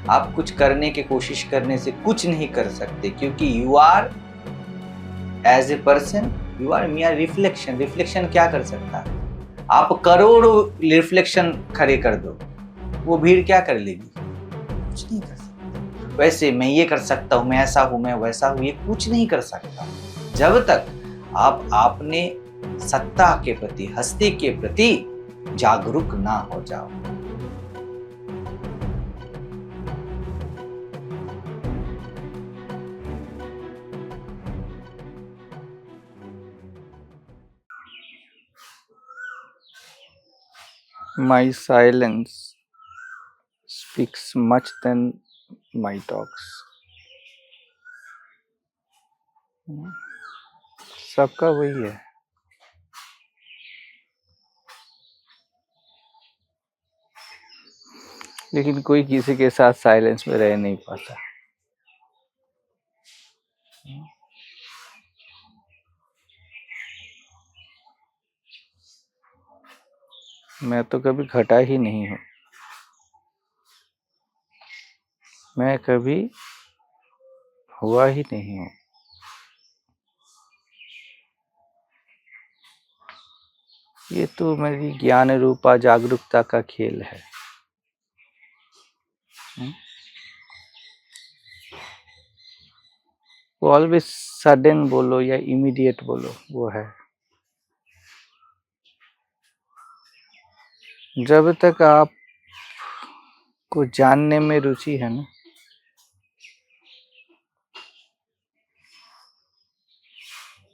आप कुछ करने की कोशिश करने से कुछ नहीं कर सकते, क्योंकि you are as a person, you are mere reflection. Reflection क्या कर सकता है? आप करोड़ों रिफ्लेक्शन खड़े कर दो, वो भीड़ क्या कर लेगी? कुछ नहीं कर सकता। वैसे मैं ये कर सकता हूँ, मैं ऐसा हूँ, मैं वैसा हूँ, ये कुछ नहीं कर सकता जब तक आप अपने सत्ता के प्रति, हस्ती के प्रति जागरूक ना हो जाओ। My silence speaks much than my talks. सबका वही है। लेकिन कोई किसी के साथ साइलेंस में रह नहीं पाता। मैं तो कभी घटा ही नहीं हूँ, मैं कभी हुआ ही नहीं हूँ। ये तो मेरी ज्ञान रूपा जागरूकता का खेल है। वो ऑलवेज सडन बोलो या इमीडिएट बोलो, वो है। जब तक आप को जानने में रुचि है ना,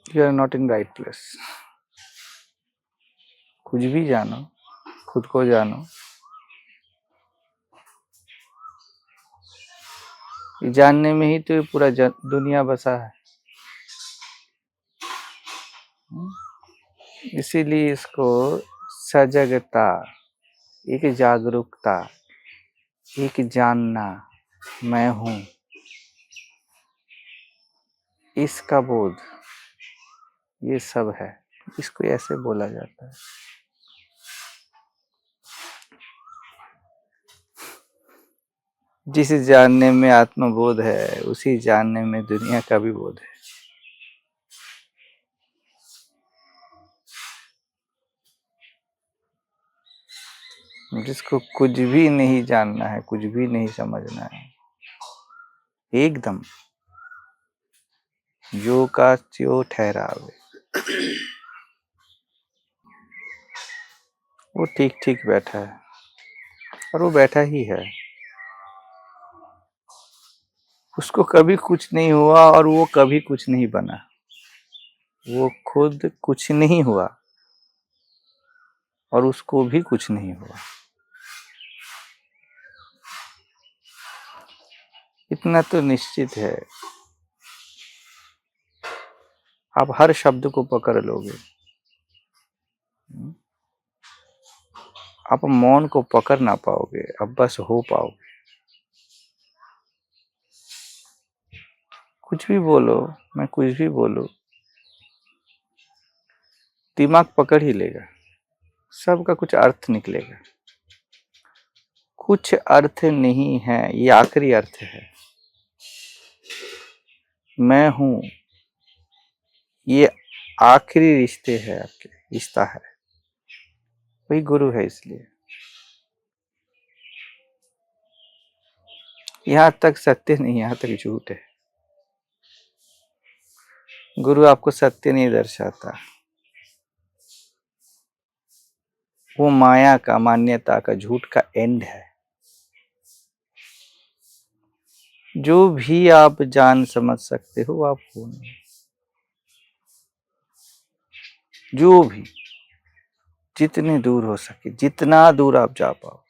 you are not in right place. कुछ भी जानो, खुद को जानो। ये जानने में ही तो ये पूरा दुनिया बसा है। इसीलिए इसको सजगता, एक जागरूकता, एक जानना, मैं हूँ, इसका बोध, ये सब है। इसको ऐसे बोला जाता है। जिस जानने में आत्मबोध है, उसी जानने में दुनिया का भी बोध है। जिसको कुछ भी नहीं जानना है, कुछ भी नहीं समझना है, एकदम जो का त्यों ठहरावे, वो ठीक ठीक बैठा है। और वो बैठा ही है। उसको कभी कुछ नहीं हुआ और वो कभी कुछ नहीं बना। वो खुद कुछ नहीं हुआ और उसको भी कुछ नहीं हुआ। इतना तो निश्चित है। आप हर शब्द को पकड़ लोगे, आप मौन को पकड़ ना पाओगे, अब बस हो पाओगे। कुछ भी बोलो, मैं कुछ भी बोलूं, दिमाग पकड़ ही लेगा। सबका कुछ अर्थ निकलेगा। कुछ अर्थ नहीं है, ये आखिरी अर्थ है। मैं हूं, ये आखिरी रिश्ते है, आपके रिश्ता है। वही गुरु है। इसलिए यहाँ तक सत्य नहीं, यहाँ तक झूठ है। गुरु आपको सत्य नहीं दर्शाता, वो माया का, मान्यता का, झूठ का एंड है। जो भी आप जान समझ सकते हो आप हो नहीं। जो भी, जितने दूर हो सके, जितना दूर आप जा पाओ,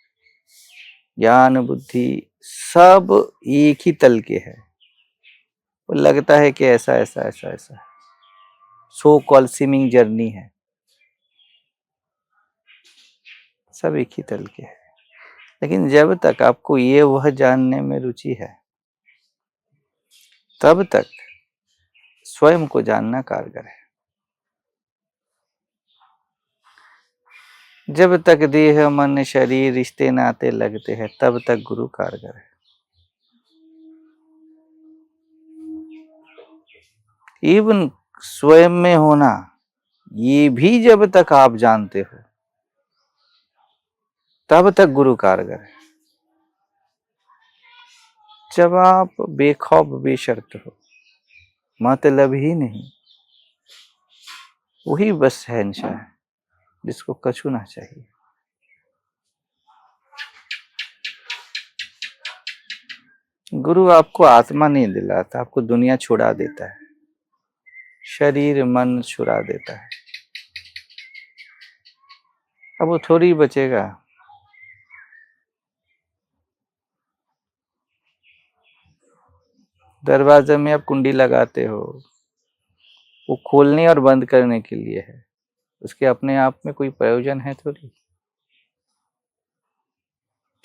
ज्ञान बुद्धि सब एक ही तल के है। वो लगता है कि ऐसा ऐसा ऐसा ऐसा सो कॉल स्विमिंग जर्नी है, सब एक ही तल के है। लेकिन जब तक आपको ये वह जानने में रुचि है, तब तक स्वयं को जानना कारगर है। जब तक देह मन शरीर रिश्ते नाते लगते हैं, तब तक गुरु कारगर है। इवन स्वयं में होना, ये भी जब तक आप जानते हो तब तक गुरु कारगर है। जब आप बेखौफ बेशर्त हो, मतलब ही नहीं, वही बस शहंशाह है जिसको कछु ना चाहिए। गुरु आपको आत्मा नहीं दिलाता, आपको दुनिया छुड़ा देता है, शरीर मन छुड़ा देता है। अब वो थोड़ी बचेगा। दरवाजे में आप कुंडी लगाते हो, वो खोलने और बंद करने के लिए है, उसके अपने आप में कोई प्रयोजन है थोड़ी।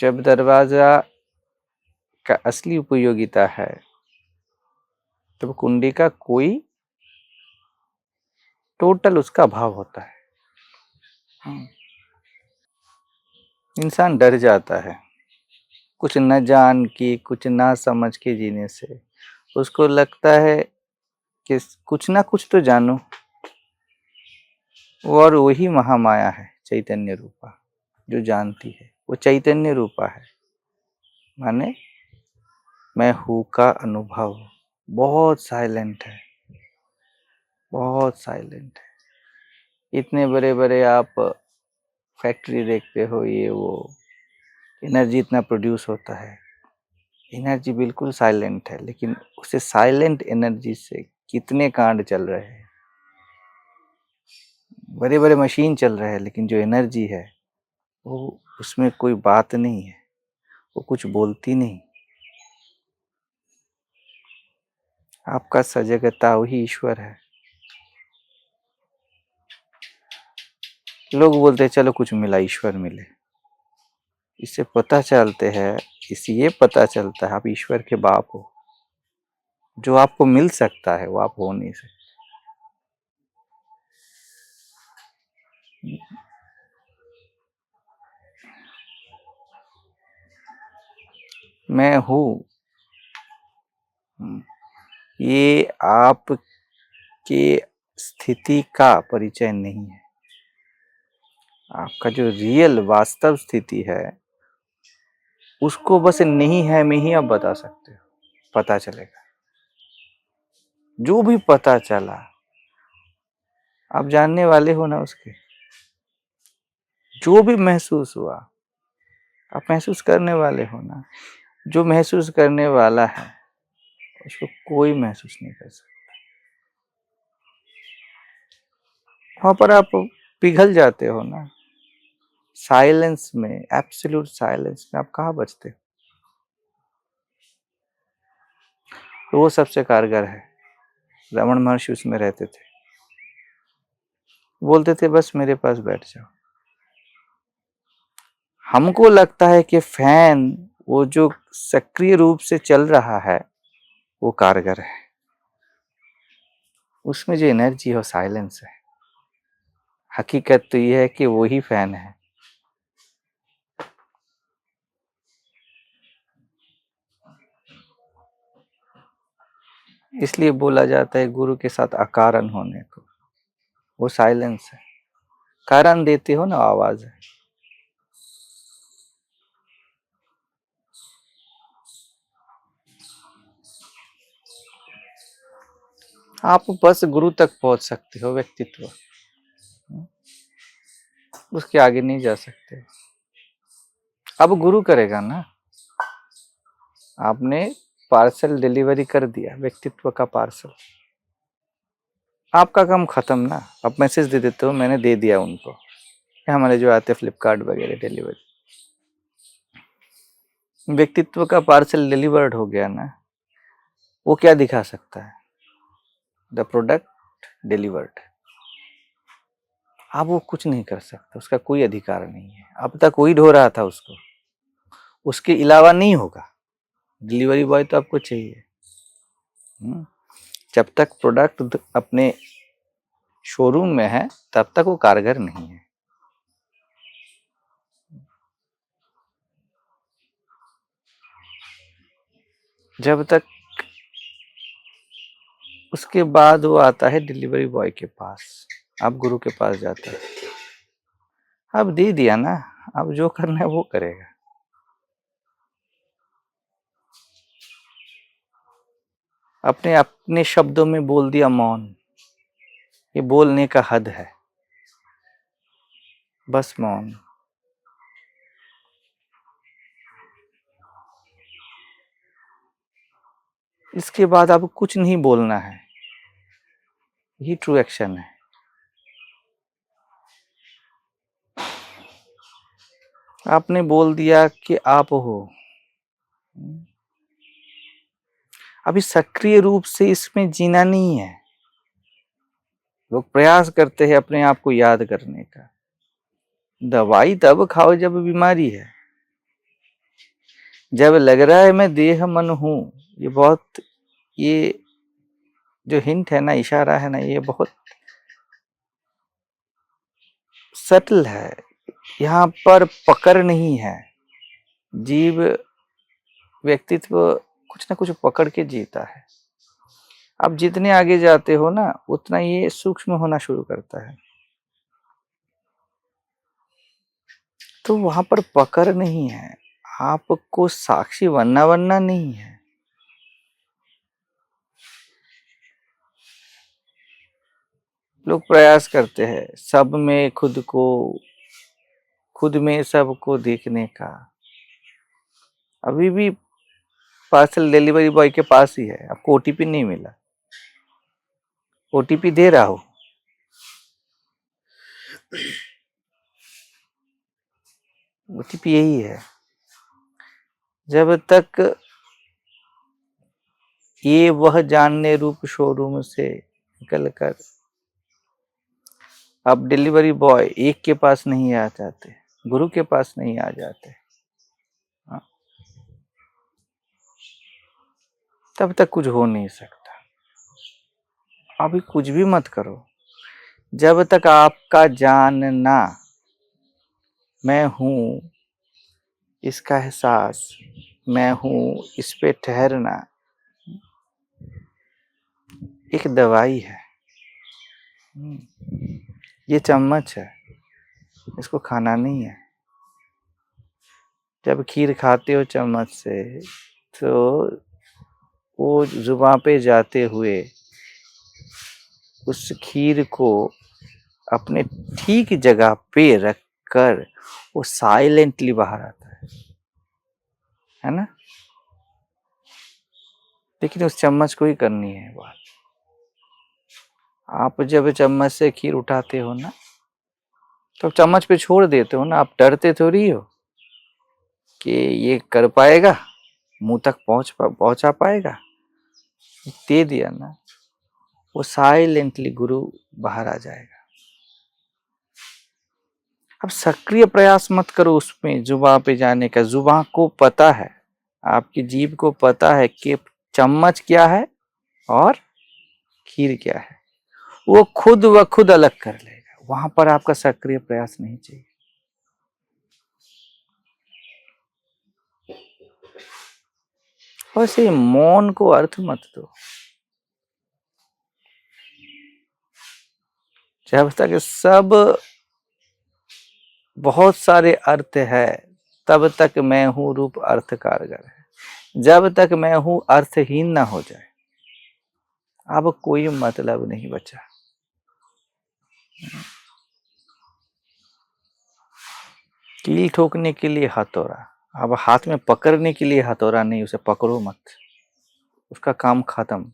जब दरवाजा का असली उपयोगिता है तब कुंडी का कोई टोटल उसका भाव होता है। इंसान डर जाता है कुछ न जान के, कुछ ना समझ के जीने से। उसको लगता है कि कुछ ना कुछ तो जानो, और वही महामाया है, चैतन्य रूपा जो जानती है। वो चैतन्य रूपा है, माने मैं हूँ का अनुभव बहुत साइलेंट है, बहुत साइलेंट है। इतने बड़े बड़े आप फैक्ट्री देखते हो, ये वो एनर्जी इतना प्रोड्यूस होता है, एनर्जी बिल्कुल साइलेंट है, लेकिन उसे साइलेंट एनर्जी से कितने कांड चल रहे हैं। बड़े बड़े मशीन चल रहे हैं, लेकिन जो एनर्जी है वो, उसमें कोई बात नहीं है, वो कुछ बोलती नहीं। आपका सजगता वही ईश्वर है। लोग बोलते हैं चलो कुछ मिला, ईश्वर मिले। इससे पता चलते हैं, इससे ये पता चलता है आप ईश्वर के बाप हो। जो आपको मिल सकता है वो आप हो नहीं सकते। मैं हूँ, ये आपके स्थिति का परिचय नहीं है। आपका जो रियल वास्तव स्थिति है उसको बस नहीं है में ही आप बता सकते हो, पता चलेगा। जो भी पता चला आप जानने वाले हो ना उसके। जो भी महसूस हुआ आप महसूस करने वाले हो ना। जो महसूस करने वाला है उसको कोई महसूस नहीं कर सकता। वहां पर आप पिघल जाते हो ना, साइलेंस में, एब्सोल्यूट साइलेंस में आप कहाँ बचते हो। तो वो सबसे कारगर है। रमन महर्षि उसमें रहते थे, बोलते थे बस मेरे पास बैठ जाओ। हमको लगता है कि फैन वो जो सक्रिय रूप से चल रहा है वो कारगर है, उसमें जो एनर्जी है वो साइलेंस है। हकीकत तो ये है कि वो ही फैन है। इसलिए बोला जाता है गुरु के साथ अकारण होने को। वो साइलेंस है, कारण देते हो ना आवाज है। आप बस गुरु तक पहुंच सकते हो, व्यक्तित्व, उसके आगे नहीं जा सकते। अब गुरु करेगा ना। आपने पार्सल डिलीवरी कर दिया, व्यक्तित्व का पार्सल, आपका काम खत्म ना। आप मैसेज दे देते हो मैंने दे दिया उनको। हमारे जो आते फ्लिपकार्ट वगैरह डिलीवरी, व्यक्तित्व का पार्सल डिलीवर्ड हो गया ना। वो क्या दिखा सकता है? The product delivered. आप वो कुछ नहीं कर सकते, उसका कोई अधिकार नहीं है। अब तक वही ढो रहा था उसको, उसके अलावा नहीं होगा। डिलीवरी बॉय तो आपको चाहिए। जब तक प्रोडक्ट अपने शोरूम में है तब तक वो कारगर नहीं है। जब तक उसके बाद वो आता है डिलीवरी बॉय के पास, आप गुरु के पास जाते हैं। अब दे दिया ना, अब जो करना है वो करेगा। अपने अपने शब्दों में बोल दिया मौन, ये बोलने का हद है, बस मौन। इसके बाद आपको कुछ नहीं बोलना है, यही ट्रू एक्शन है। आपने बोल दिया कि आप हो, अभी सक्रिय रूप से इसमें जीना नहीं है। लोग प्रयास करते हैं अपने आप को याद करने का। दवाई तब खाओ जब बीमारी है, जब लग रहा है मैं देह मन हूं। ये बहुत, ये जो हिंट है ना, इशारा है ना, ये बहुत सटल है। यहाँ पर पकड़ नहीं है। जीव व्यक्तित्व कुछ ना कुछ पकड़ के जीता है। अब जितने आगे जाते हो ना, उतना ये सूक्ष्म होना शुरू करता है। तो वहां पर पकड़ नहीं है, आपको साक्षी बनना नहीं है। लोग प्रयास करते हैं सब में खुद को, खुद में सबको देखने का। अभी भी पार्सल डिलीवरी बॉय के पास ही है, आपको ओटीपी नहीं मिला, ओटीपी दे रहा हो। ओटीपी यही है, जब तक ये वह जानने रूप शोरूम से निकल कर अब डिलीवरी बॉय एक के पास नहीं आ जाते, गुरु के पास नहीं आ जाते, हाँ, तब तक कुछ हो नहीं सकता। अभी कुछ भी मत करो, जब तक आपका जानना मैं हूं, इसका एहसास मैं हूं, इस पे ठहरना एक दवाई है। ये चम्मच है, इसको खाना नहीं है। जब खीर खाते हो चम्मच से, तो वो जुबान पे जाते हुए उस खीर को अपने ठीक जगह पे रख कर वो साइलेंटली बाहर आता है ना। लेकिन उस चम्मच को ही करनी है बात। आप जब चम्मच से खीर उठाते हो ना, तो चम्मच पे छोड़ देते हो ना, आप डरते थोड़ी हो कि ये कर पाएगा, मुंह तक पहुंचा पाएगा। दे दिया ना, वो साइलेंटली गुरु बाहर आ जाएगा। अब सक्रिय प्रयास मत करो उसमें जुबान पे जाने का। जुबान को पता है, आपकी जीभ को पता है कि चम्मच क्या है और खीर क्या है, वो खुद व खुद अलग कर लेगा। वहां पर आपका सक्रिय प्रयास नहीं चाहिए। वैसे मौन को अर्थ मत दो। जब तक सब बहुत सारे अर्थ है, तब तक मैं हूं रूप अर्थ कारगर है। जब तक मैं हूं अर्थहीन ना हो जाए, अब कोई मतलब नहीं बचा। कील ठोकने के लिए हथौड़ा, अब हाथ में पकड़ने के लिए हथौड़ा नहीं, उसे पकड़ो मत, उसका काम खत्म।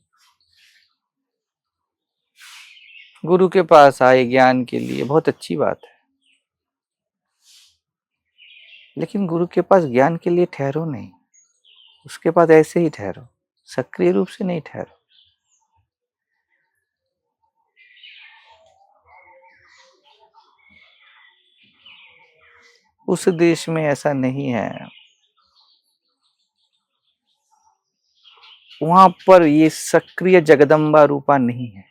गुरु के पास आए ज्ञान के लिए, बहुत अच्छी बात है, लेकिन गुरु के पास ज्ञान के लिए ठहरो नहीं, उसके पास ऐसे ही ठहरो, सक्रिय रूप से नहीं ठहरो। उस देश में ऐसा नहीं है, वहां पर ये सक्रिय जगदम्बा रूपा नहीं है।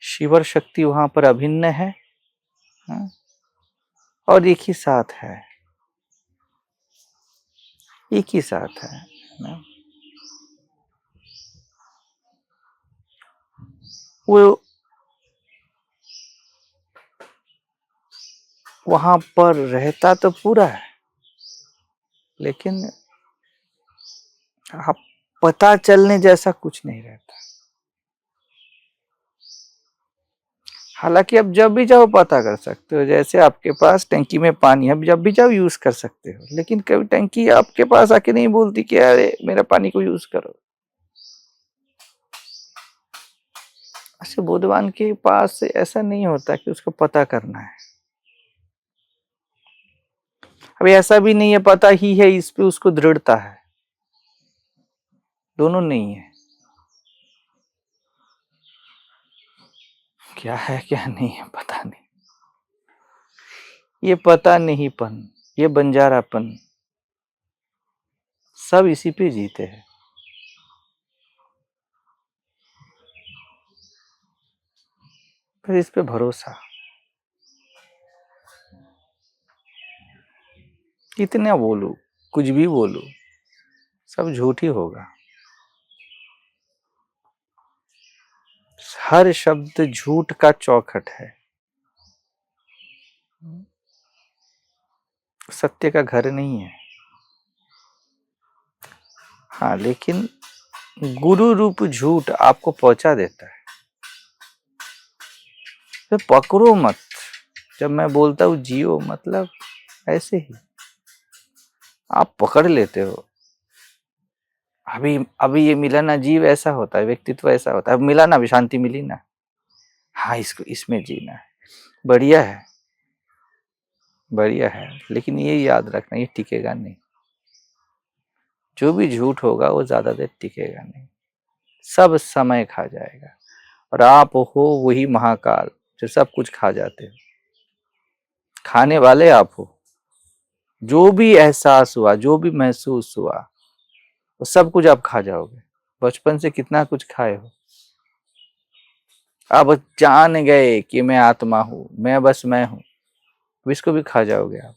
शिवर शक्ति वहां पर अभिन्न है, हाँ? और एक ही साथ है, एक ही साथ है ना? वो वहां पर रहता तो पूरा है, लेकिन आप पता चलने जैसा कुछ नहीं रहता। हालांकि आप जब भी चाहो पता कर सकते हो, जैसे आपके पास टंकी में पानी है, अब जब भी चाहो यूज कर सकते हो, लेकिन कभी टंकी आपके पास आके नहीं बोलती कि अरे मेरा पानी को यूज करो। ऐसे बुद्धवान के पास ऐसा नहीं होता कि उसको पता करना है। अभी ऐसा भी नहीं है पता ही है, इस पे उसको दृढ़ता है, दोनों नहीं है। क्या है क्या नहीं है पता नहीं। ये पता नहीं पन, ये बंजारापन, सब इसी पे जीते हैं। फिर इस पे भरोसा, कितना बोलूं, कुछ भी बोलूं, सब झूठ ही होगा। हर शब्द झूठ का चौखट है, सत्य का घर नहीं है। हाँ, लेकिन गुरु रूप झूठ आपको पहुंचा देता है। तो पकड़ो मत, जब मैं बोलता हूँ जियो, मतलब ऐसे ही आप पकड़ लेते हो। अभी अभी ये मिला ना, जीव ऐसा होता है, व्यक्तित्व ऐसा होता है। अब मिला ना, अभी शांति मिली ना, हाँ इसको इसमें जीना है, बढ़िया है, बढ़िया है, लेकिन ये याद रखना ये टिकेगा नहीं। जो भी झूठ होगा वो ज्यादा देर टिकेगा नहीं, सब समय खा जाएगा। और आप हो वही महाकाल जो सब कुछ खा जाते हो, खाने वाले आप हो। जो भी एहसास हुआ, जो भी महसूस हुआ, वो सब कुछ आप खा जाओगे। बचपन से कितना कुछ खाए हो, अब जान गए कि मैं आत्मा हूं, मैं बस मैं हूं, अब इसको भी खा जाओगे आप।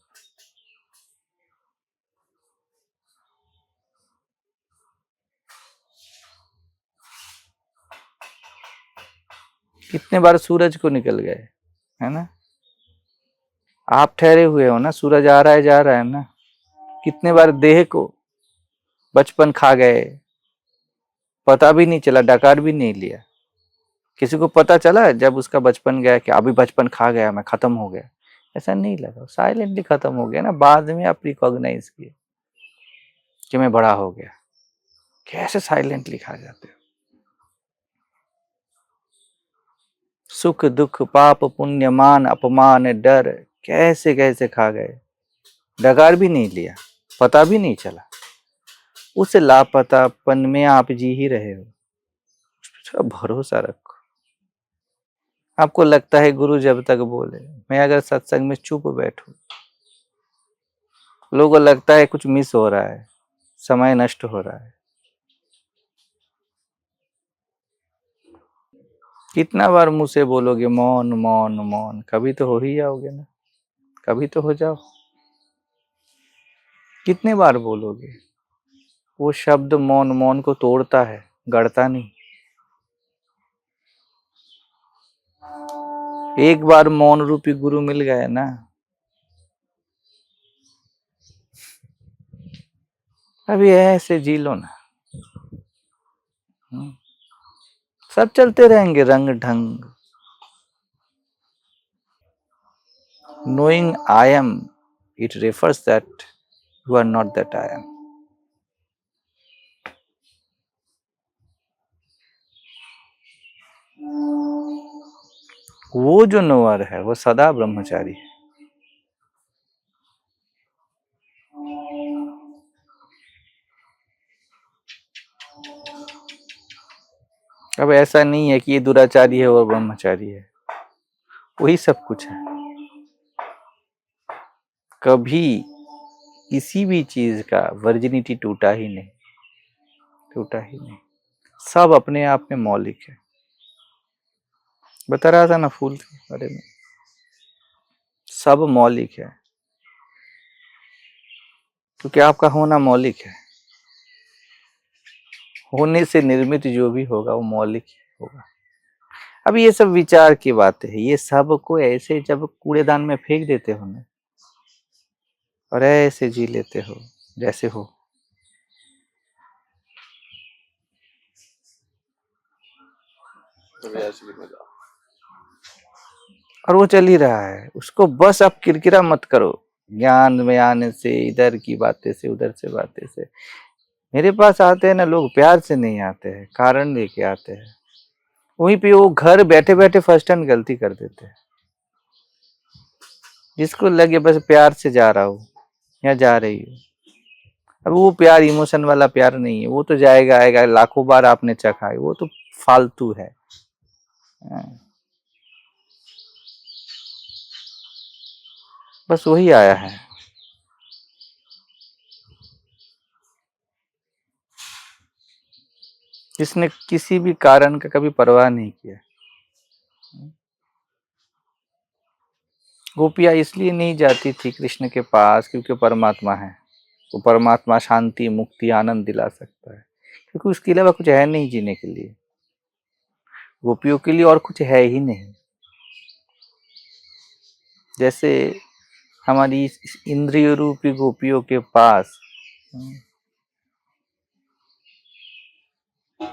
कितने बार सूरज को निकल गए, है ना। आप ठहरे हुए हो ना, सूरज आ रहा है जा रहा है ना। कितने बार देह को बचपन खा गए, पता भी नहीं चला, डकार भी नहीं लिया। किसी को पता चला जब उसका बचपन गया कि अभी बचपन खा गया, मैं खत्म हो गया, ऐसा नहीं लगा, साइलेंटली खत्म हो गया ना। बाद में आप रिकॉग्नाइज किए कि मैं बड़ा हो गया। कैसे साइलेंटली खा जाते हो, सुख दुख पाप पुण्य मान अपमान डर, कैसे कैसे खा गए, डकार भी नहीं लिया, पता भी नहीं चला। उस लापतापन में आप जी ही रहे हो, उसका भरोसा रखो। आपको लगता है गुरु जब तक बोले, मैं अगर सत्संग में चुप बैठूं, लोगों को लगता है कुछ मिस हो रहा है, समय नष्ट हो रहा है। कितना बार मुंह से बोलोगे मौन मौन मौन, कभी तो हो ही जाओगे ना, कभी तो हो जाओ। कितने बार बोलोगे, वो शब्द मौन मौन को तोड़ता है, गढ़ता नहीं। एक बार मौन रूपी गुरु मिल गए ना, अभी ऐसे जी लो ना। सब चलते रहेंगे रंग ढंग। Knowing I am, it refers that you are not that I am. वो जो नोअर है वो सदा ब्रह्मचारी है। अब ऐसा नहीं है कि ये दुराचारी है और ब्रह्मचारी है, वही सब कुछ है। कभी किसी भी चीज का वर्जिनिटी टूटा ही नहीं, टूटा ही नहीं। सब अपने आप में मौलिक है। बता रहा था ना फूल के बारे में, सब मौलिक है, क्योंकि आपका होना मौलिक है। होने से निर्मित जो भी होगा वो मौलिक होगा। अब ये सब विचार की बातें है, ये सब को ऐसे जब कूड़ेदान में फेंक देते हो ना और ऐसे जी लेते हो जैसे हो, और वो चल ही रहा है, उसको बस आप किरकिरा मत करो ज्ञान में आने से, इधर की बातें से, उधर से बातें से। मेरे पास आते हैं ना लोग, प्यार से नहीं आते हैं, कारण लेके आते हैं। वहीं पे वो घर बैठे बैठे फर्स्ट हैंड गलती कर देते हैं। जिसको लगे बस प्यार से जा रहा हूँ या जा रही हूँ, अब वो प्यार इमोशन वाला प्यार नहीं है, वो तो जाएगा आएगा, लाखों बार आपने चखा है, वो तो फालतू है। बस वही आया है। जिसने किसी भी कारण का कभी परवाह नहीं किया। गोपियां इसलिए नहीं जाती थी कृष्ण के पास क्योंकि परमात्मा है, वो परमात्मा शांति मुक्ति आनंद दिला सकता है, क्योंकि उसके अलावा कुछ है नहीं जीने के लिए। गोपियों के लिए और कुछ है ही नहीं। जैसे हमारी इंद्रिय रूपी गोपियों के पास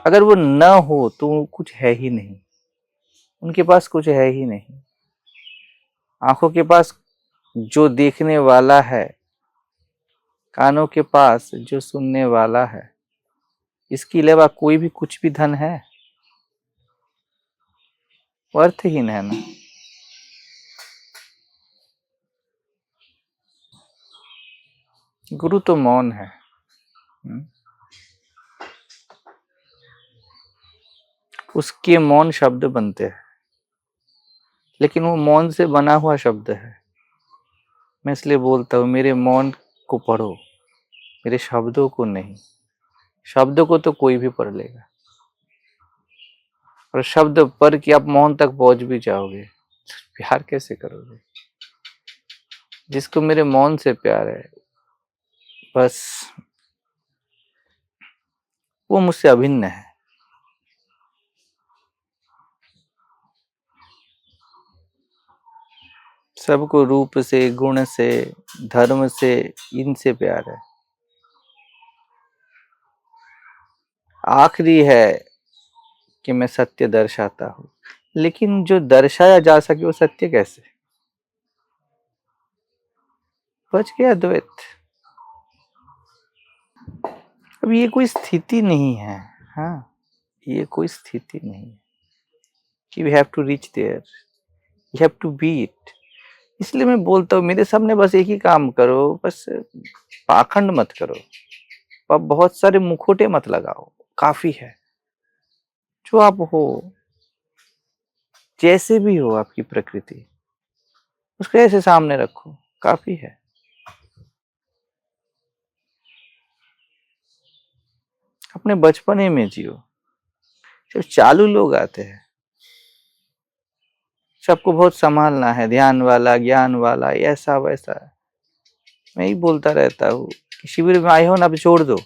अगर वो न हो तो कुछ है ही नहीं, उनके पास कुछ है ही नहीं। आंखों के पास जो देखने वाला है, कानों के पास जो सुनने वाला है, इसके अलावा कोई भी कुछ भी धन है, वो अर्थहीन है ना। गुरु तो मौन है। उसके मौन शब्द बनते हैं, लेकिन वो मौन से बना हुआ शब्द है। मैं इसलिए बोलता हूँ मेरे मौन को पढ़ो, मेरे शब्दों को नहीं। शब्दों को तो कोई भी पढ़ लेगा, और शब्द पढ़ के आप मौन तक पहुंच भी जाओगे, प्यार कैसे करोगे? जिसको मेरे मौन से प्यार है, बस वो मुझसे अभिन्न है। सबको रूप से, गुण से, धर्म से, इनसे प्यार है। आखिरी है कि मैं सत्य दर्शाता हूं, लेकिन जो दर्शाया जा सके वो सत्य कैसे? बच गया द्वैत। अब ये कोई स्थिति नहीं है, हाँ, ये कोई स्थिति नहीं है कि we have to reach there, you have to be it. इसलिए मैं बोलता हूँ मेरे सामने बस एक ही काम करो, बस पाखंड मत करो, अब बहुत सारे मुखोटे मत लगाओ, काफी है। जो आप हो, जैसे भी हो आपकी प्रकृति, उसको ऐसे सामने रखो, काफी है। अपने बचपने में जियो। जब चालू लोग आते हैं, सबको बहुत संभालना है, ध्यान वाला, ज्ञान वाला, ऐसा वैसा। मैं ही बोलता रहता हूँ कि शिविर में आए हो ना, अब छोड़ दो,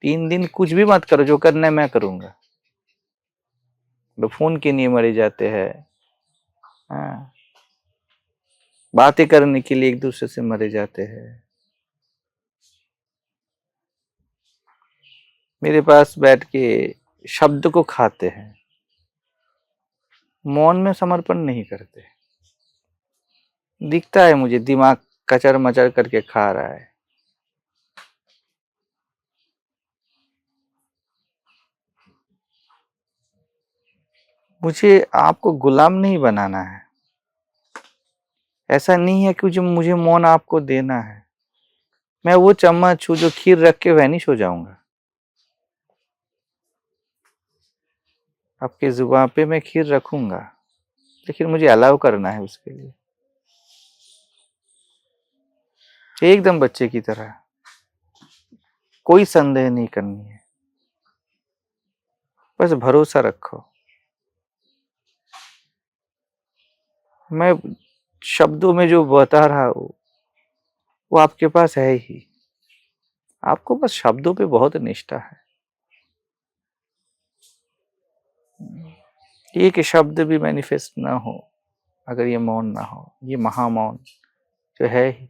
3 दिन कुछ भी मत करो, जो करना है मैं करूंगा। फोन के लिए मरे जाते हैं, हाँ, बातें करने के लिए एक दूसरे से मरे जाते हैं। मेरे पास बैठ के शब्द को खाते हैं, मौन में समर्पण नहीं करते। दिखता है मुझे दिमाग कचर मचर करके खा रहा है। मुझे आपको गुलाम नहीं बनाना है। ऐसा नहीं है कि जो मुझे मौन आपको देना है। मैं वो चम्मच हूं जो खीर रख के वैनिश हो जाऊंगा। आपके जुबान पे मैं खीर रखूंगा, लेकिन मुझे अलाउ करना है उसके लिए, एकदम बच्चे की तरह। कोई संदेह नहीं करनी है, बस भरोसा रखो। मैं शब्दों में जो बता रहा हूं वो आपके पास है ही। आपको बस शब्दों पे बहुत निष्ठा है। एक शब्द भी मैनिफेस्ट ना हो अगर ये मौन ना हो, ये महामौन जो है ही।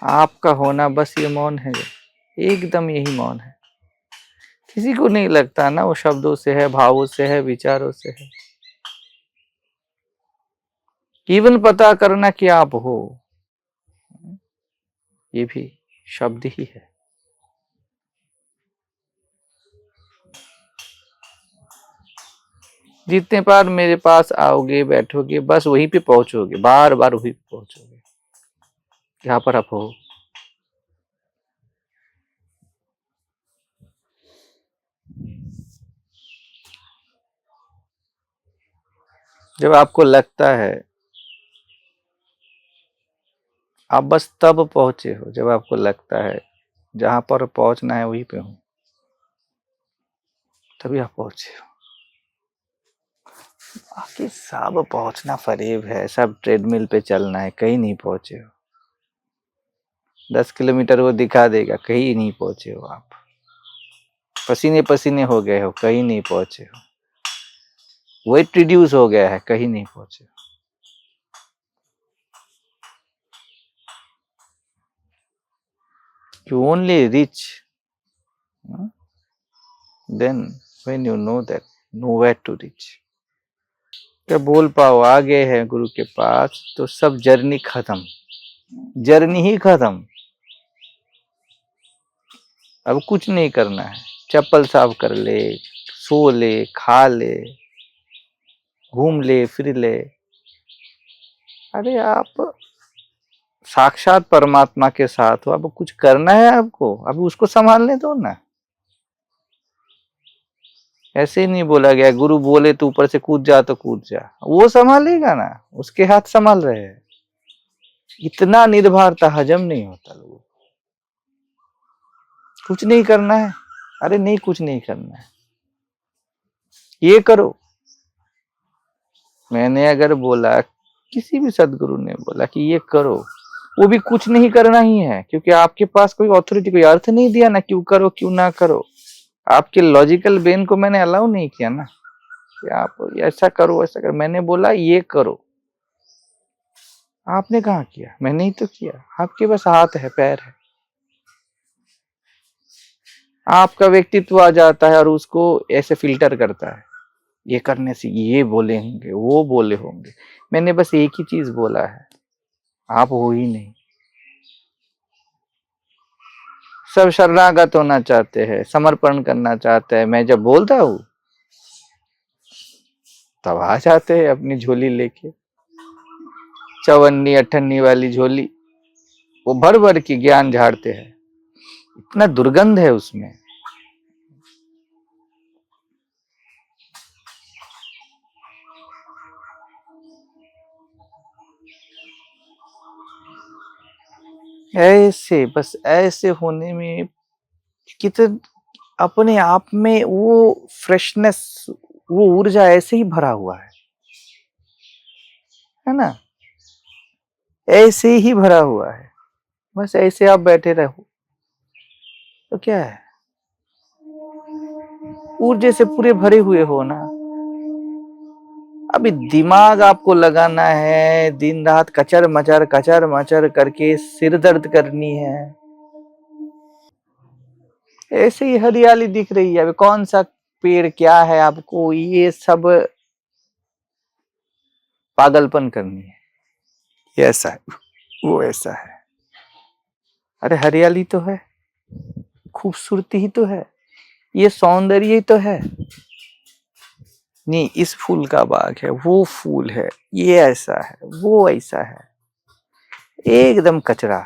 आपका होना बस ये मौन है, एकदम यही मौन है। किसी को नहीं लगता ना वो शब्दों से है, भावों से है, विचारों से है। केवल पता करना कि आप हो, ये भी शब्द ही है। जितने बार मेरे पास आओगे, बैठोगे, बस वहीं पे पहुंचोगे, बार बार वहीं पे पहुंचोगे जहां पर आप हो। जब आपको लगता है, आप बस तब पहुंचे हो जब आपको लगता है जहां पर पहुंचना है वहीं पे हूं, तभी आप पहुंचे हो। बाकी सब पहुंचना फरेब है, सब ट्रेडमिल पे चलना है, कहीं नहीं पहुंचे हो। 10 किलोमीटर वो दिखा देगा, कहीं नहीं पहुंचे हो आप। पसीने पसीने हो गए हो, कहीं नहीं पहुंचे हो। वेट रिड्यूस हो गया है, कहीं नहीं पहुंचे हो। You only reach then when you know that nowhere to reach. जब बोल पाओ आ गए हैं गुरु के पास, तो सब जर्नी खत्म, जर्नी ही खत्म। अब कुछ नहीं करना है, चप्पल साफ कर ले, सो ले, खा ले, घूम ले, फिर ले। अरे आप साक्षात परमात्मा के साथ हो, अब कुछ करना है आपको, अब उसको संभालने दो ना। ऐसे ही नहीं बोला गया गुरु बोले तो ऊपर से कूद जा तो कूद जा, वो संभालेगा ना, उसके हाथ संभाल रहे हैं। इतना निर्भरता हजम नहीं होता लोगों को। कुछ नहीं करना है, अरे नहीं कुछ नहीं करना है, ये करो। मैंने अगर बोला, किसी भी सदगुरु ने बोला कि ये करो, वो भी कुछ नहीं करना ही है, क्योंकि आपके पास कोई अथॉरिटी, कोई अर्थ नहीं दिया ना क्यों करो क्यों ना करो। आपके लॉजिकल ब्रेन को मैंने अलाउ नहीं किया ना कि आप ऐसा करो ऐसा करो। मैंने बोला ये करो, आपने कहाँ किया? मैंने ही तो किया। आपके बस हाथ है, पैर है, आपका व्यक्तित्व आ जाता है और उसको ऐसे फिल्टर करता है, ये करने से ये बोले होंगे, वो बोले होंगे। मैंने बस एक ही चीज बोला है, आप हो ही नहीं। सब शरणागत होना चाहते हैं, समर्पण करना चाहते हैं। मैं जब बोलता हूँ तब आ जाते हैं अपनी झोली लेके, चवन्नी अठन्नी वाली झोली, वो भर भर के ज्ञान झाड़ते हैं। इतना दुर्गंध है उसमें। ऐसे बस ऐसे होने में कितने अपने आप में वो फ्रेशनेस, वो ऊर्जा ऐसे ही भरा हुआ है ना, ऐसे ही भरा हुआ है। बस ऐसे आप बैठे रहो तो क्या है, ऊर्जा से पूरे भरे हुए हो ना। अभी दिमाग आपको लगाना है, दिन रात कचर मचर करके सिर दर्द करनी है। ऐसे ही हरियाली दिख रही है, अभी कौन सा पेड़ क्या है, आपको ये सब पागलपन करनी है। ये ऐसा है, वो ऐसा है। अरे हरियाली तो है, खूबसूरती ही तो है, ये सौंदर्य ही तो है। नहीं इस फूल का बाग है, वो फूल है, ये ऐसा है, वो ऐसा है, एकदम कचरा।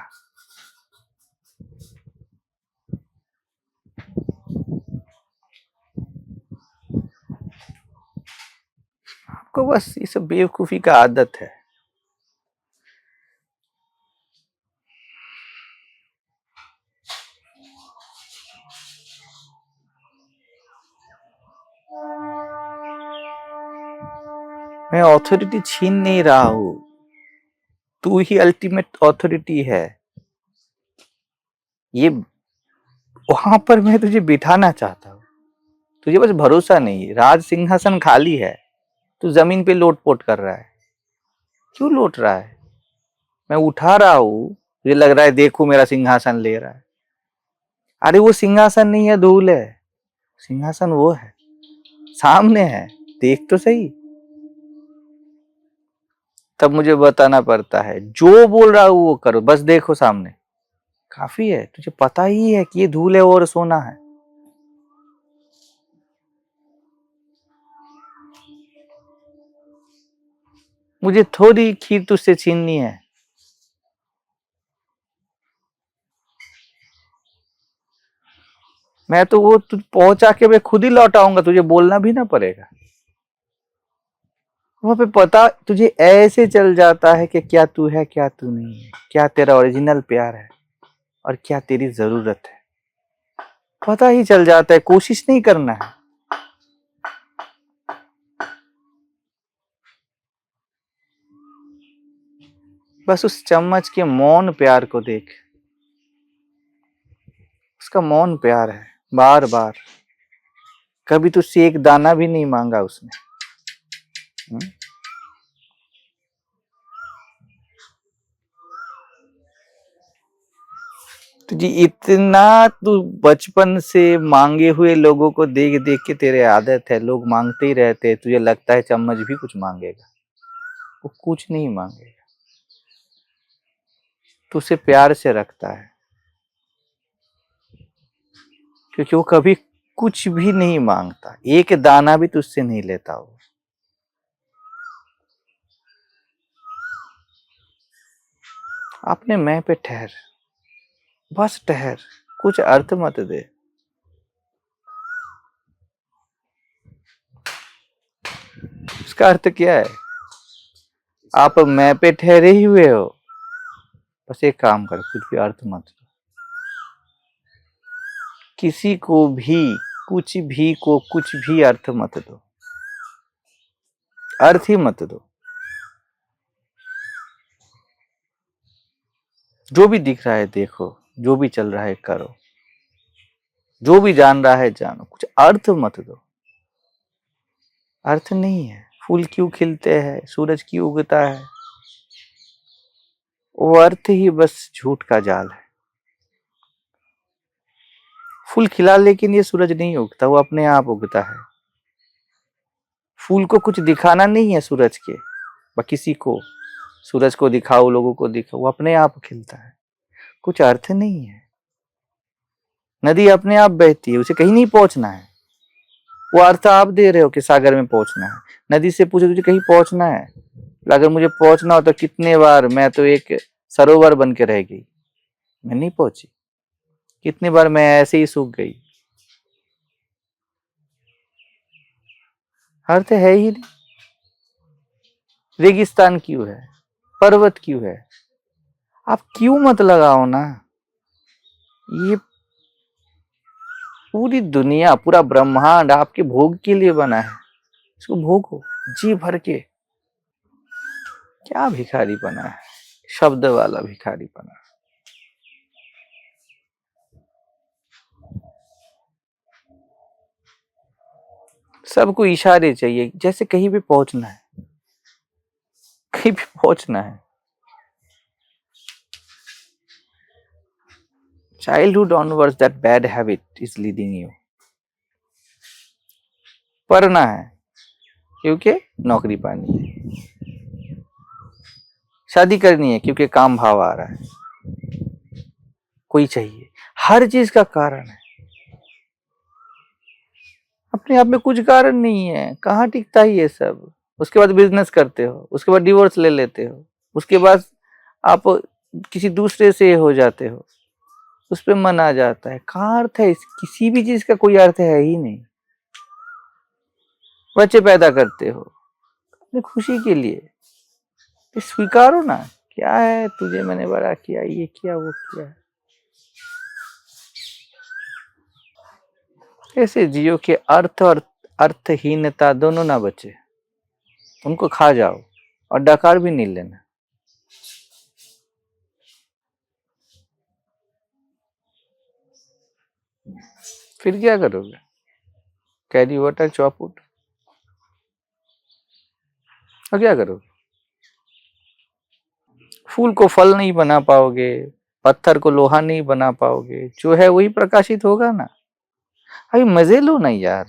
आपको बस ये सब बेवकूफी का आदत है। मैं अथॉरिटी छीन नहीं रहा हूं, तू ही अल्टीमेट अथॉरिटी है। ये वहां पर मैं तुझे बिठाना चाहता हूँ, तुझे बस भरोसा नहीं है। राज सिंहासन खाली है, तू जमीन पे लोटपोट कर रहा है। क्यों लोट रहा है? मैं उठा रहा हूं, मुझे लग रहा है देखो मेरा सिंहासन ले रहा है। अरे वो सिंहासन नहीं है, धूल है। सिंहासन वो है, सामने है, देख तो सही। तब मुझे बताना पड़ता है जो बोल रहा हूं वो करो, बस देखो सामने, काफी है। तुझे पता ही है कि ये धूल है और सोना है। मुझे थोड़ी खीर तुझसे छीननी है। मैं तो वो तुझ पहुंचा के मैं खुद ही लौट आऊंगा, तुझे बोलना भी ना पड़ेगा। वहां पे पता तुझे ऐसे चल जाता है कि क्या तू है क्या तू नहीं है, क्या तेरा ओरिजिनल प्यार है और क्या तेरी जरूरत है। पता ही चल जाता है, कोशिश नहीं करना है। बस उस चम्मच के मौन प्यार को देख, उसका मौन प्यार है। बार बार कभी तुझसे एक दाना भी नहीं मांगा उसने। हम्म? तुझे इतना, तू बचपन से मांगे हुए लोगों को देख देख के तेरे आदत है, लोग मांगते ही रहते हैं, तुझे लगता है चम्मच भी कुछ मांगेगा। वो कुछ नहीं मांगेगा, तू उसे प्यार से रखता है, क्योंकि वो कभी कुछ भी नहीं मांगता, एक दाना भी तुझसे नहीं लेता वो। अपने मैं पे ठहर, बस ठहर, कुछ अर्थ मत दे। उसका अर्थ क्या है? आप मैं पे ठहरे ही हुए हो, बस एक काम कर, कुछ भी अर्थ मत दो। किसी को भी कुछ भी को कुछ भी अर्थ मत दो, अर्थ ही मत दो। जो भी दिख रहा है देखो, जो भी चल रहा है करो, जो भी जान रहा है जानो, कुछ अर्थ मत दो। अर्थ नहीं है। फूल क्यों खिलते हैं, सूरज क्यों उगता है, वो अर्थ ही बस झूठ का जाल है। फूल खिला लेकिन ये सूरज नहीं उगता, वो अपने आप उगता है। फूल को कुछ दिखाना नहीं है सूरज के, किसी को, सूरज को दिखाओ, लोगों को दिखाओ, वो अपने आप खिलता है। कुछ अर्थ नहीं है। नदी अपने आप बहती है, उसे कहीं नहीं पहुंचना है। वो अर्थ आप दे रहे हो कि सागर में पहुंचना है। नदी से पूछो तुझे कहीं पहुंचना है, अगर मुझे पहुंचना हो तो कितने बार मैं तो एक सरोवर बन के रह गई, मैं नहीं पहुंची। कितनी बार मैं ऐसे ही सूख गई। अर्थ है ही नहीं। रेगिस्तान क्यों है, पर्वत क्यों है? आप क्यों मत लगाओ ना। ये पूरी दुनिया, पूरा ब्रह्मांड आपके भोग के लिए बना है, इसको भोगो जी भर के। क्या भिखारी बना है, शब्द वाला भिखारी बना। सबको इशारे चाहिए, जैसे कहीं भी पहुंचना है, कहीं भी पहुंचना है। Childhood onwards that bad habit is leading you. पढ़ना है क्योंकि नौकरी पानी है, शादी करनी है क्योंकि काम भाव आ रहा है, कोई चाहिए, हर चीज का कारण है। अपने आप में कुछ कारण नहीं है, कहाँ टिकता है ये सब। उसके बाद बिजनेस करते हो, उसके बाद डिवोर्स ले लेते हो, उसके बाद आप किसी दूसरे से हो जाते हो, उस पर मन आ जाता है। कहाँ अर्थ है, किसी भी चीज का कोई अर्थ है ही नहीं। बच्चे पैदा करते हो अपनी खुशी के लिए, तो स्वीकारो ना, क्या है तुझे मैंने बड़ा किया, ये किया वो किया। ऐसे जियो के अर्थ और अर्थहीनता दोनों ना बचे, उनको खा जाओ और डकार भी नहीं लेना। फिर क्या करोगे? कैरी वाटर चौपुट, और क्या करोगे? फूल को फल नहीं बना पाओगे, पत्थर को लोहा नहीं बना पाओगे, जो है वही प्रकाशित होगा ना। अभी मजे लो ना यार,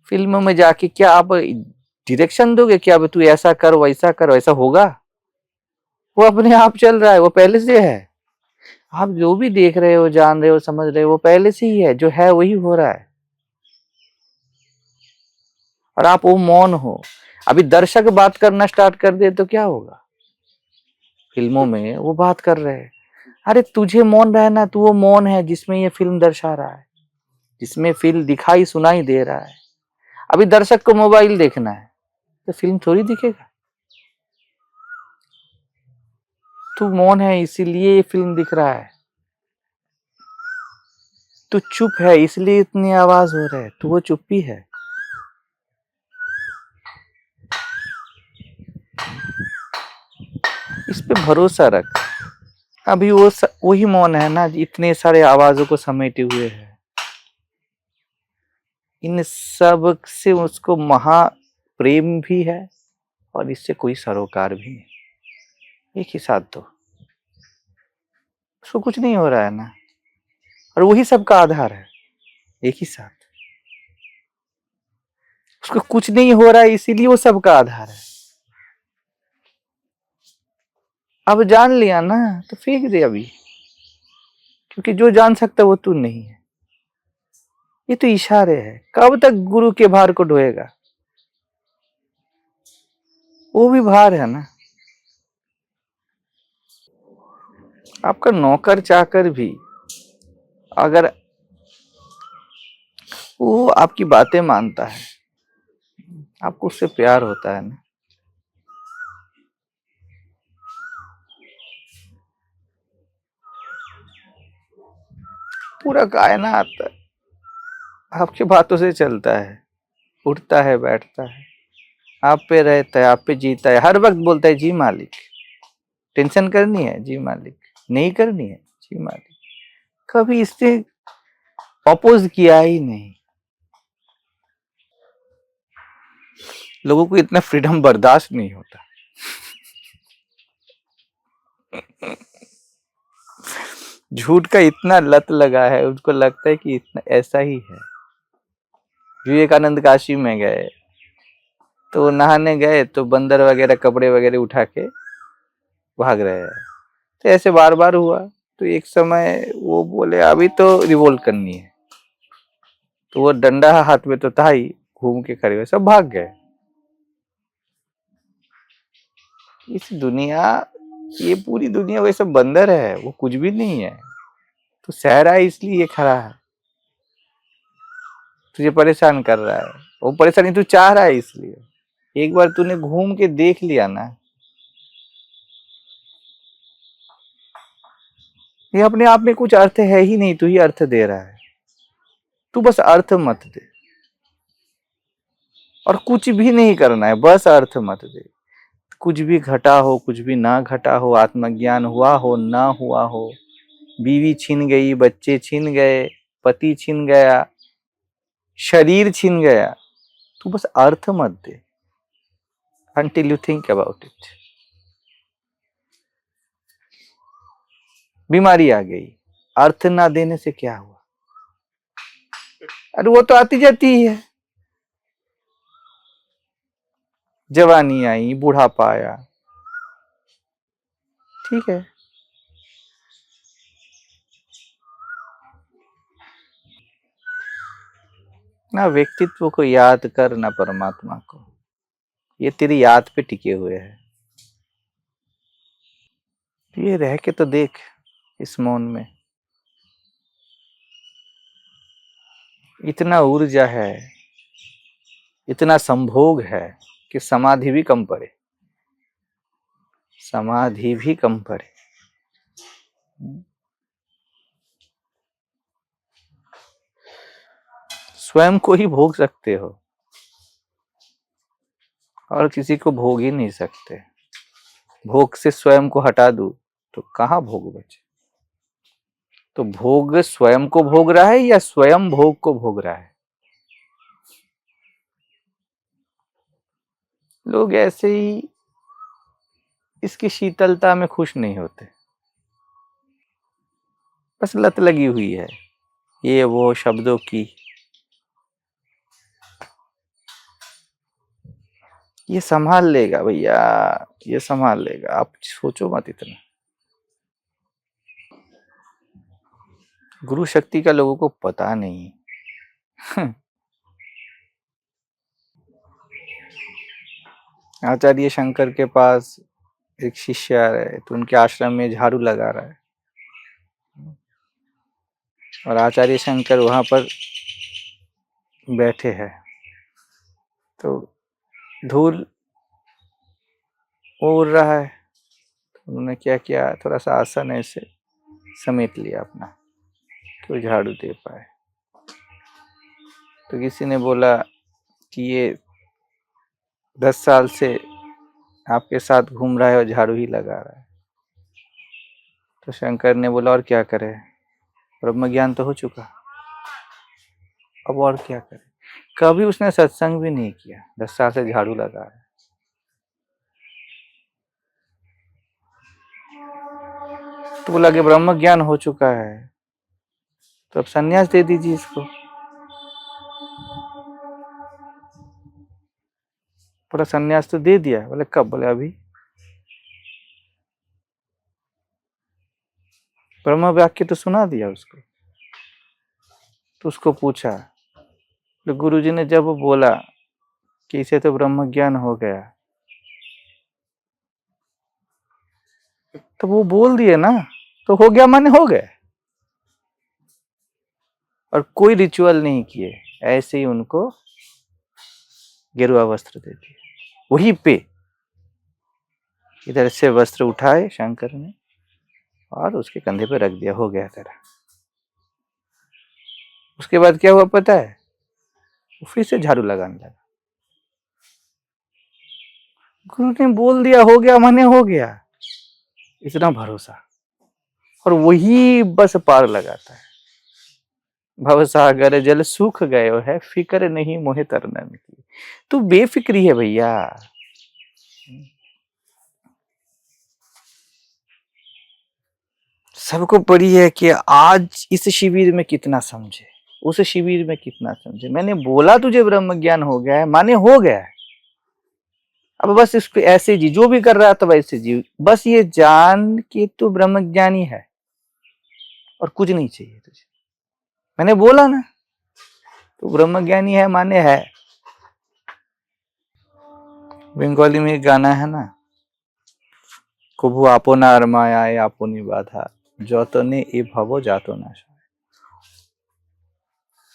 फिल्म में जाके क्या आप डायरेक्शन दोगे? क्या अब तू ऐसा कर वैसा कर, वैसा होगा? वो अपने आप चल रहा है, वो पहले से है। आप जो भी देख रहे हो, जान रहे हो, समझ रहे हो, वो पहले से ही है, जो है वही हो रहा है। और आप वो मौन हो। अभी दर्शक बात करना स्टार्ट कर दे तो क्या होगा? फिल्मों में वो बात कर रहे हैं, अरे तुझे मौन रहना, तू वो मौन है जिसमें ये फिल्म दर्शा रहा है, जिसमें फिल्म दिखाई सुनाई दे रहा है। अभी दर्शक को मोबाइल देखना है तो फिल्म थोड़ी दिखेगा। तू मौन है इसीलिए ये फिल्म दिख रहा है, तू चुप है इसलिए इतनी आवाज हो रहा है, तू वो चुप्पी है। इस पे भरोसा रख। अभी वही मौन है ना, इतने सारे आवाजों को समेटे हुए है। इन सब से उसको महा प्रेम भी है और इससे कोई सरोकार भी नहीं। एक ही साथ दो, उसको कुछ नहीं हो रहा है ना, और वही सबका आधार है। एक ही साथ उसको कुछ नहीं हो रहा है, इसीलिए वो सबका आधार है। अब जान लिया ना तो फेंक दे अभी, क्योंकि जो जान सकता वो तू नहीं है। ये तो इशारे है, कब तक गुरु के भार को ढोएगा? वो भी भार है ना। आपका नौकर चाकर भी अगर वो आपकी बातें मानता है, आपको उससे प्यार होता है ना, पूरा कायनात आपकी बातों से चलता है, उठता है, बैठता है, आप पे रहता है, आप पे जीता है, हर वक्त बोलता है जी मालिक। टेंशन करनी है जी मालिक, नहीं करनी है जी मालिक। कभी इससे अपोज किया ही नहीं। लोगों को इतना फ्रीडम बर्दाश्त नहीं होता। झूठ का इतना लत लगा है, उसको लगता है कि इतना ऐसा ही है। विवेकानंद काशी में गए तो नहाने गए तो बंदर वगैरह कपड़े वगैरह उठा के भाग रहे हैं। तो ऐसे बार बार हुआ, तो एक समय वो बोले अभी तो रिवोल्ट करनी है, तो वो डंडा हाथ में तो था ही, घूम के खड़े हुए, सब भाग गए। इस दुनिया, ये पूरी दुनिया वैसे बंदर है, वो कुछ भी नहीं है। तो सहरा है इसलिए ये खड़ा है, तुझे परेशान कर रहा है, वो परेशानी तू चाह रहा है इसलिए। एक बार तूने घूम के देख लिया ना, ये अपने आप में कुछ अर्थ है ही नहीं, तू ही अर्थ दे रहा है। तू बस अर्थ मत दे, और कुछ भी नहीं करना है, बस अर्थ मत दे। कुछ भी घटा हो, कुछ भी ना घटा हो, आत्मज्ञान हुआ हो ना हुआ हो, बीवी छिन गई, बच्चे छिन गए, पति छिन गया, शरीर छिन गया, तू बस अर्थ मत दे until you think about it। बीमारी आ गई, अर्थ ना देने से क्या हुआ? अरे वो तो आती जाती ही है। जवानी आई, बुढ़ापा आया, ठीक है। ना व्यक्तित्व को याद कर, ना परमात्मा को, ये तेरी याद पे टिके हुए हैं। ये रह के तो देख इस मौन में, इतना ऊर्जा है, इतना संभोग है कि समाधि भी कम पड़े, समाधि भी कम पड़े। स्वयं को ही भोग सकते हो और किसी को भोग ही नहीं सकते। भोग से स्वयं को हटा दूं तो कहाँ भोग बचे? तो भोग स्वयं को भोग रहा है या स्वयं भोग को भोग रहा है? लोग ऐसे ही इसकी शीतलता में खुश नहीं होते, बस लत लगी हुई है ये वो शब्दों की। ये संभाल लेगा भैया, ये संभाल लेगा, आप सोचो मत इतना। गुरु शक्ति का लोगों को पता नहीं। आचार्य शंकर के पास एक शिष्य आ रहा है, तो उनके आश्रम में झाड़ू लगा रहा है और आचार्य शंकर वहां पर बैठे हैं। तो धूल उड़ रहा है, तो उन्होंने क्या किया, थोड़ा सा आसन ऐसे समेट लिया अपना कि वो झाड़ू दे पाए। तो किसी ने बोला कि ये 10 साल से आपके साथ घूम रहा है और झाड़ू ही लगा रहा है। तो शंकर ने बोला और क्या करे, ब्रह्म ज्ञान तो हो चुका, अब और क्या करे। कभी उसने सत्संग भी नहीं किया, 10 साल से झाड़ू लगा है। तो बोला कि ब्रह्म ज्ञान हो चुका है तो अब संन्यास दे दीजिए इसको। पूरा संन्यास तो दे दिया। बोले कब? बोले अभी। ब्रह्म वाक्य तो सुना दिया उसको। तो उसको पूछा, तो गुरुजी ने जब बोला कि इसे तो ब्रह्म ज्ञान हो गया, तो वो बोल दिए ना, तो हो गया माने हो गया। और कोई रिचुअल नहीं किए, ऐसे ही उनको गेरुआ वस्त्र दे दिए। वहीं पे इधर से वस्त्र उठाए शंकर ने और उसके कंधे पे रख दिया, हो गया तेरा। उसके बाद क्या हुआ पता है? वो फिर से झाड़ू लगाने लगा। गुरु ने बोल दिया हो गया माने हो गया, इतना भरोसा। और वही बस पार लगाता है। भवसागर जल सूख गयो है, फिक्र नहीं मोहे तरनन की। तू बेफिक्री है भैया। सबको पड़ी है कि आज इस शिविर में कितना समझे, उस शिविर में कितना समझे। मैंने बोला तुझे ब्रह्म ज्ञान हो गया है माने हो गया है। अब बस इसको ऐसे जी, जो भी कर रहा था वैसे जी। बस ये जान कि तू ब्रह्मज्ञानी है और कुछ नहीं चाहिए तुझे। मैंने बोला ना, तू ब्रह्मज्ञानी है माने है। बंगाली में एक गाना है ना, कभू आपनार मायाए आपनी बाधा, जतने ए भवो जातो नाश।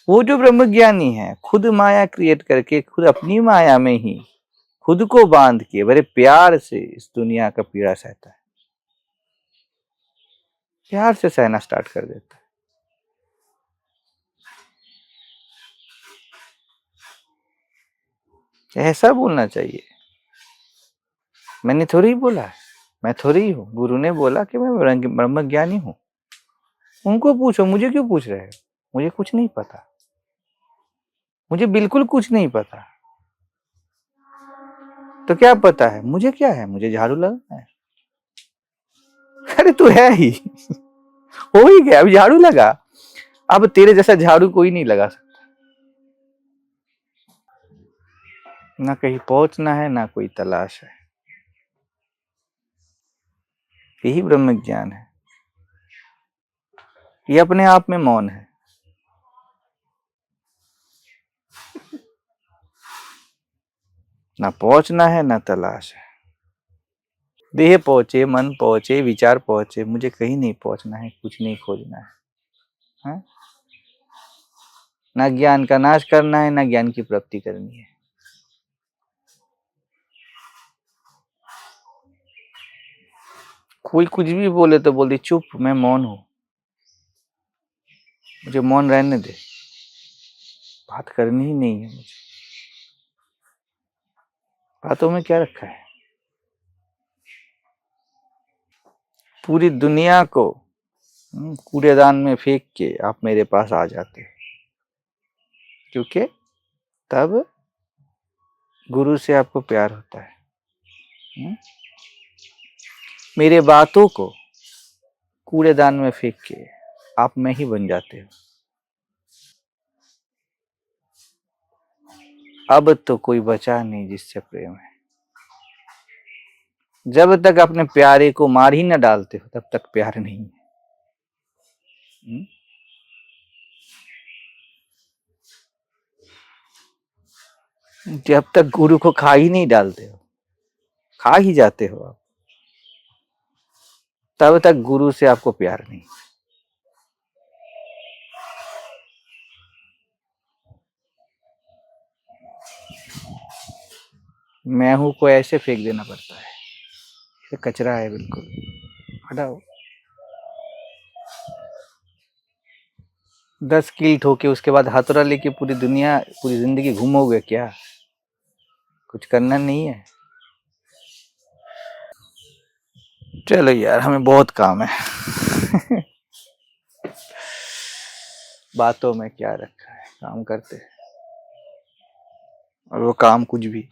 वो जो ब्रह्मज्ञानी है खुद माया क्रिएट करके, खुद अपनी माया में ही खुद को बांध के बड़े प्यार से इस दुनिया का पीड़ा सहता है। प्यार से सहना स्टार्ट कर देता है। ऐसा बोलना चाहिए। मैंने थोड़ी बोला है, मैं थोड़ी हूँ। गुरु ने बोला कि मैं ब्रह्मज्ञानी हूँ। उनको पूछो, मुझे क्यों पूछ रहे हो? मुझे कुछ नहीं पता, मुझे बिल्कुल कुछ नहीं पता। तो क्या पता है? मुझे क्या है, मुझे झाड़ू लगाना है। अरे तू है ही हो ही गया, अभी झाड़ू लगा। अब तेरे जैसा झाड़ू कोई नहीं लगा सकता। ना कहीं पहुंचना है, ना कोई तलाश है। यही ब्रह्म ज्ञान है। ये अपने आप में मौन है। ना पहुंचना है, ना तलाश है। देह पहुंचे, मन पहुंचे, विचार पहुंचे, मुझे कहीं नहीं पहुंचना है, कुछ नहीं खोजना है। ना ज्ञान का नाश करना है, ना ज्ञान की प्राप्ति करनी है। कोई कुछ भी बोले तो बोल दे चुप, मैं मौन हूं, मुझे मौन रहने दे, बात करनी ही नहीं है मुझे। बातों में क्या रखा है? पूरी दुनिया को कूड़ेदान में फेंक के आप मेरे पास आ जाते हो, क्योंकि तब गुरु से आपको प्यार होता है। मेरे बातों को कूड़ेदान में फेंक के आप मैं ही बन जाते हो। अब तो कोई बचा नहीं जिससे प्रेम है। जब तक अपने प्यारे को मार ही न डालते हो तब तक प्यार नहीं है। जब तक गुरु को खा ही नहीं डालते हो, खा ही जाते हो आप, तब तक गुरु से आपको प्यार नहीं। मैं हूं को ऐसे फेंक देना पड़ता है, ये कचरा है, बिल्कुल हटाओ। 10 कील ठोके उसके बाद हथौड़ा लेके पूरी दुनिया पूरी जिंदगी घूमोगे क्या? कुछ करना नहीं है। चलो यार, हमें बहुत काम है। बातों में क्या रखा है, काम करते हैं और वो काम कुछ भी